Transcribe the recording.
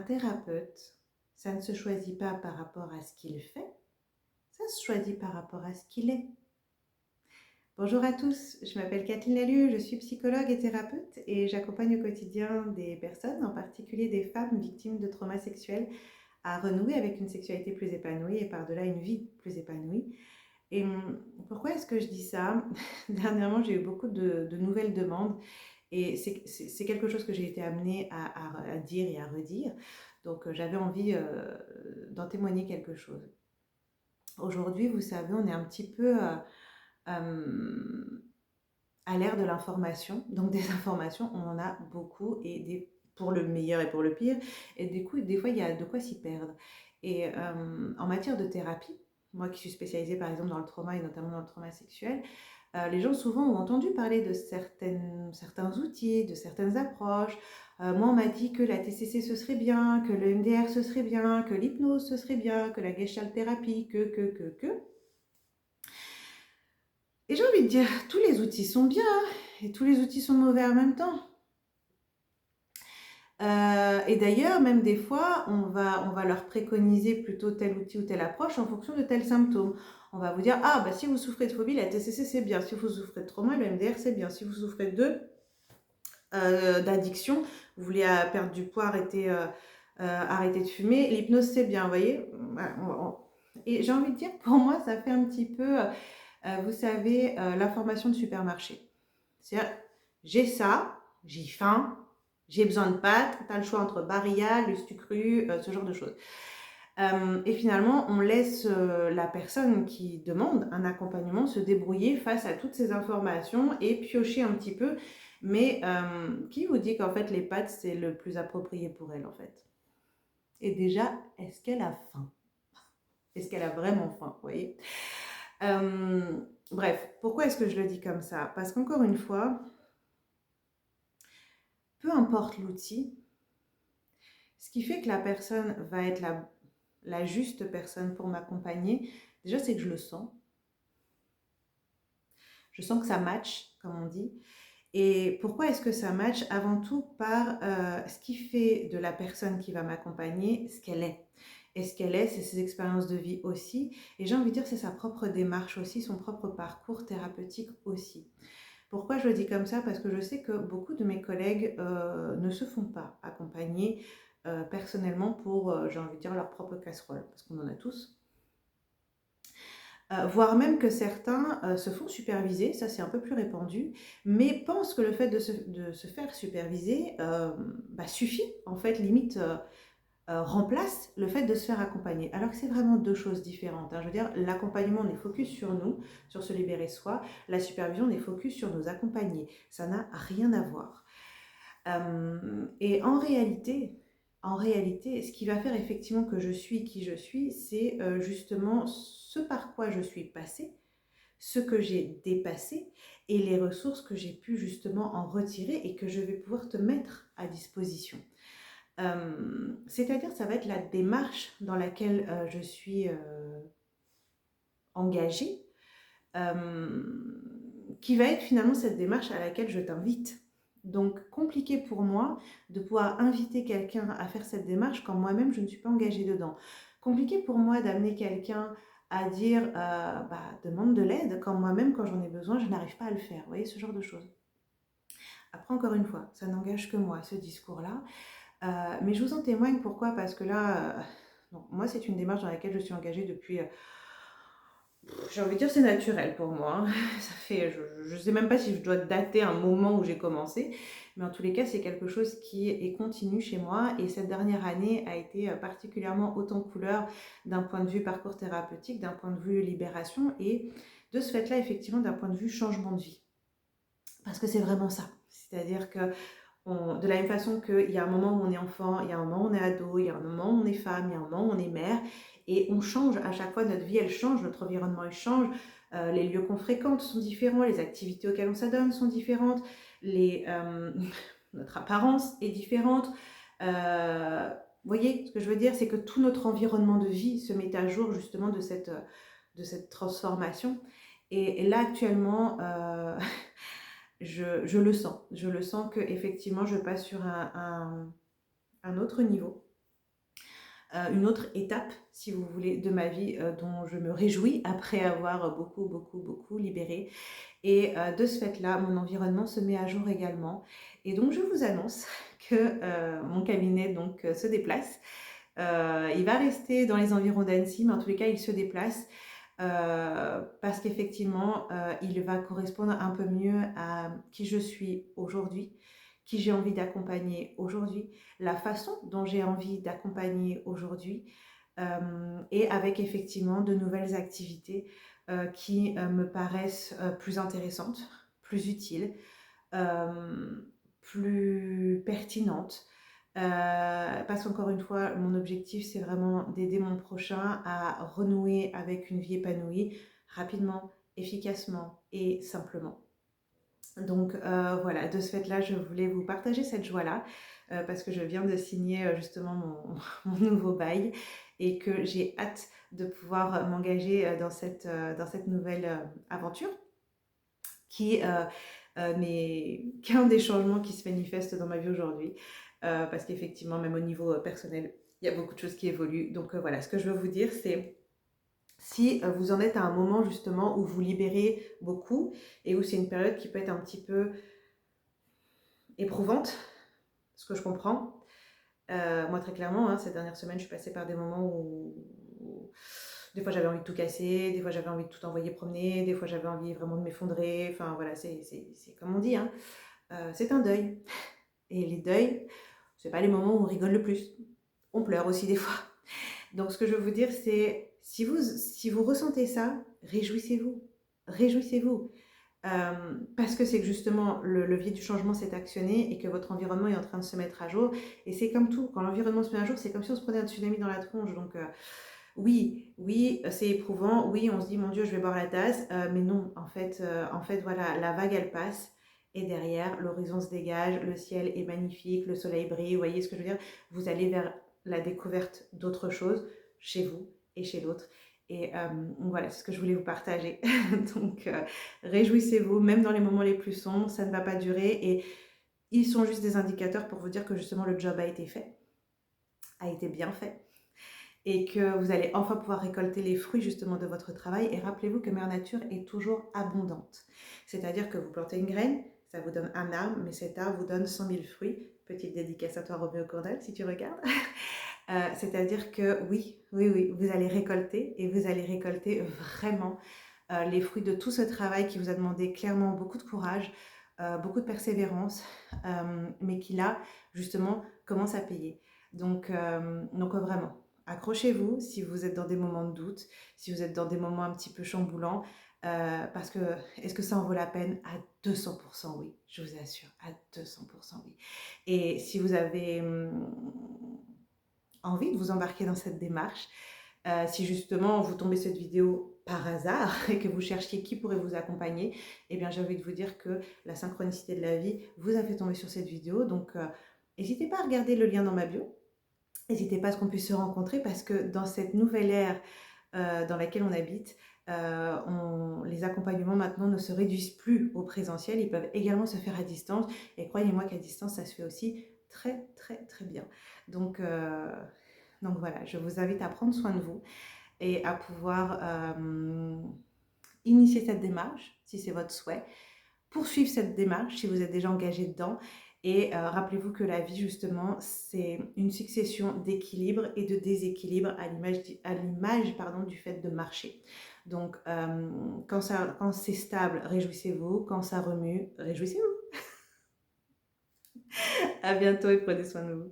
thérapeute, ça ne se choisit pas par rapport à ce qu'il fait, ça se choisit par rapport à ce qu'il est. Bonjour à tous, je m'appelle Kathleen Lalu, je suis psychologue et thérapeute et j'accompagne au quotidien des personnes, en particulier des femmes victimes de traumas sexuels, à renouer avec une sexualité plus épanouie et par-delà une vie plus épanouie. Et pourquoi est-ce que je dis ça? Dernièrement, j'ai eu beaucoup de nouvelles demandes et c'est quelque chose que j'ai été amenée à dire et à redire. Donc, j'avais envie d'en témoigner quelque chose. Aujourd'hui, vous savez, on est un petit peu à l'ère de l'information. Donc, des informations, on en a beaucoup pour le meilleur et pour le pire. Et du coup, des fois, il y a de quoi s'y perdre. Et en matière de thérapie, moi qui suis spécialisée par exemple dans le trauma et notamment dans le trauma sexuel, les gens souvent ont entendu parler de certains outils, de certaines approches. Moi, on m'a dit que la TCC ce serait bien, que le MDR ce serait bien, que l'hypnose ce serait bien, que la gestalt thérapie, que. Et j'ai envie de dire, tous les outils sont bien et tous les outils sont mauvais en même temps. Et d'ailleurs, même des fois, on va leur préconiser plutôt tel outil ou telle approche en fonction de tels symptômes. On va vous dire, ah, bah si vous souffrez de phobie, la TCC c'est bien. Si vous souffrez de trauma, le MDR c'est bien. Si vous souffrez d'addiction, vous voulez perdre du poids, arrêter de fumer, l'hypnose c'est bien, vous voyez. Et j'ai envie de dire, pour moi, ça fait un petit peu, vous savez, l'information de supermarché. C'est-à-dire, j'ai ça, j'ai faim, j'ai besoin de pâtes, tu as le choix entre Barilla, Lustucru, ce genre de choses. Et finalement, on laisse la personne qui demande un accompagnement se débrouiller face à toutes ces informations et piocher un petit peu. Mais qui vous dit qu'en fait, les pâtes, c'est le plus approprié pour elle, en fait? Et déjà, est-ce qu'elle a faim? Est-ce qu'elle a vraiment faim, vous voyez? Bref, pourquoi est-ce que je le dis comme ça? Parce qu'encore une fois, peu importe l'outil, ce qui fait que la personne va être la juste personne pour m'accompagner, déjà c'est que je le sens. Je sens que ça match, comme on dit. Et pourquoi est-ce que ça match? Avant tout par ce qui fait de la personne qui va m'accompagner ce qu'elle est. Et ce qu'elle est, c'est ses expériences de vie aussi. Et j'ai envie de dire, c'est sa propre démarche aussi, son propre parcours thérapeutique aussi. Pourquoi je le dis comme ça? Parce que je sais que beaucoup de mes collègues ne se font pas accompagner personnellement pour, j'ai envie de dire, leur propre casserole, parce qu'on en a tous. Voire même que certains se font superviser, ça c'est un peu plus répandu, mais pensent que le fait de se faire superviser suffit, en fait, limite remplace le fait de se faire accompagner. Alors que c'est vraiment deux choses différentes, hein. Je veux dire, l'accompagnement, on est focus sur nous, sur se libérer soi. La supervision, on est focus sur nos accompagnés. Ça n'a rien à voir. Et en réalité, ce qui va faire effectivement que je suis qui je suis, c'est justement ce par quoi je suis passée, ce que j'ai dépassé et les ressources que j'ai pu justement en retirer et que je vais pouvoir te mettre à disposition. C'est-à-dire, ça va être la démarche dans laquelle je suis engagée, qui va être finalement cette démarche à laquelle je t'invite. Donc, compliqué pour moi de pouvoir inviter quelqu'un à faire cette démarche quand moi-même je ne suis pas engagée dedans. Compliqué pour moi d'amener quelqu'un à dire demande de l'aide quand moi-même, quand j'en ai besoin, je n'arrive pas à le faire. Vous voyez, ce genre de choses. Après, encore une fois, ça n'engage que moi, ce discours-là. Mais je vous en témoigne, pourquoi? Parce que là, moi, c'est une démarche dans laquelle je suis engagée depuis, j'ai envie de dire, c'est naturel pour moi, hein. Ça fait, je ne sais même pas si je dois dater un moment où j'ai commencé, mais en tous les cas, c'est quelque chose qui est continu chez moi. Et cette dernière année a été particulièrement haute en couleur d'un point de vue parcours thérapeutique, d'un point de vue libération et de ce fait-là, effectivement, d'un point de vue changement de vie. Parce que c'est vraiment ça. C'est-à-dire que de la même façon qu'il y a un moment où on est enfant, il y a un moment où on est ado, il y a un moment où on est femme, il y a un moment où on est mère, et on change à chaque fois, notre vie elle change, notre environnement il change, les lieux qu'on fréquente sont différents, les activités auxquelles on s'adonne sont différentes, notre apparence est différente. Vous voyez ce que je veux dire, c'est que tout notre environnement de vie se met à jour justement de cette transformation. Et là actuellement, je le sens. Je le sens qu'effectivement, je passe sur un autre niveau. une autre étape, si vous voulez, de ma vie dont je me réjouis après avoir beaucoup libéré. Et de ce fait-là, mon environnement se met à jour également. Et donc, je vous annonce que mon cabinet donc, se déplace. Il va rester dans les environs d'Annecy, mais en tous les cas, il se déplace parce qu'effectivement, il va correspondre un peu mieux à qui je suis aujourd'hui, qui j'ai envie d'accompagner aujourd'hui, la façon dont j'ai envie d'accompagner aujourd'hui, et avec effectivement de nouvelles activités qui me paraissent plus intéressantes, plus utiles, euh, plus pertinentes. Parce qu'encore une fois, mon objectif, c'est vraiment d'aider mon prochain à renouer avec une vie épanouie rapidement, efficacement et simplement. Donc voilà, de ce fait-là, je voulais vous partager cette joie-là parce que je viens de signer justement mon nouveau bail et que j'ai hâte de pouvoir m'engager dans cette nouvelle aventure qui, qui est un des changements qui se manifestent dans ma vie aujourd'hui. Parce qu'effectivement, même au niveau personnel, il y a beaucoup de choses qui évoluent. Donc voilà, ce que je veux vous dire, c'est si vous en êtes à un moment justement où vous libérez beaucoup et où c'est une période qui peut être un petit peu éprouvante, ce que je comprends. Moi, très clairement, hein, ces dernières semaines, je suis passée par des moments où des fois j'avais envie de tout casser, des fois j'avais envie de tout envoyer promener, des fois j'avais envie vraiment de m'effondrer. Enfin voilà, c'est comme on dit, hein, c'est un deuil. Et les deuils, c'est pas les moments où on rigole le plus. On pleure aussi des fois. Donc ce que je veux vous dire, c'est si vous ressentez ça, réjouissez-vous. Réjouissez-vous. Parce que c'est que justement le levier du changement s'est actionné et que votre environnement est en train de se mettre à jour. Et c'est comme tout, quand l'environnement se met à jour, c'est comme si on se prenait un tsunami dans la tronche. Donc oui, c'est éprouvant. Oui, on se dit mon Dieu, je vais boire la tasse. Mais non, en fait, voilà, la vague elle passe. Et derrière, l'horizon se dégage, le ciel est magnifique, le soleil brille. Vous voyez ce que je veux dire? Vous allez vers la découverte d'autres choses chez vous et chez l'autre. Et voilà, c'est ce que je voulais vous partager. Donc, réjouissez-vous, même dans les moments les plus sombres, ça ne va pas durer. Et ils sont juste des indicateurs pour vous dire que justement le job a été fait, a été bien fait. Et que vous allez enfin pouvoir récolter les fruits justement de votre travail. Et rappelez-vous que Mère Nature est toujours abondante. C'est-à-dire que vous plantez une graine, ça vous donne un arbre, mais cet arbre vous donne 100 000 fruits. Petite dédicace à toi, Roméo Cornel, si tu regardes. C'est-à-dire que oui, vous allez récolter et vous allez récolter vraiment les fruits de tout ce travail qui vous a demandé clairement beaucoup de courage, beaucoup de persévérance, mais qui là, justement, commence à payer. Donc vraiment, accrochez-vous si vous êtes dans des moments de doute, si vous êtes dans des moments un petit peu chamboulants, parce que est-ce que ça en vaut la peine? À 200% oui, je vous assure, à 200% oui. Et si vous avez envie de vous embarquer dans cette démarche, si justement vous tombez cette vidéo par hasard et que vous cherchiez qui pourrait vous accompagner, eh bien j'ai envie de vous dire que la synchronicité de la vie vous a fait tomber sur cette vidéo. Donc n'hésitez pas à regarder le lien dans ma bio. N'hésitez pas à ce qu'on puisse se rencontrer parce que dans cette nouvelle ère dans laquelle on habite, les accompagnements maintenant ne se réduisent plus au présentiel, ils peuvent également se faire à distance. Et croyez-moi qu'à distance, ça se fait aussi très bien. Donc, donc voilà, je vous invite à prendre soin de vous et à pouvoir initier cette démarche si c'est votre souhait, poursuivre cette démarche si vous êtes déjà engagé dedans. Et rappelez-vous que la vie, justement, c'est une succession d'équilibres et de déséquilibres à l'image du fait de marcher. Donc, quand c'est stable, réjouissez-vous. Quand ça remue, réjouissez-vous. À bientôt et prenez soin de vous.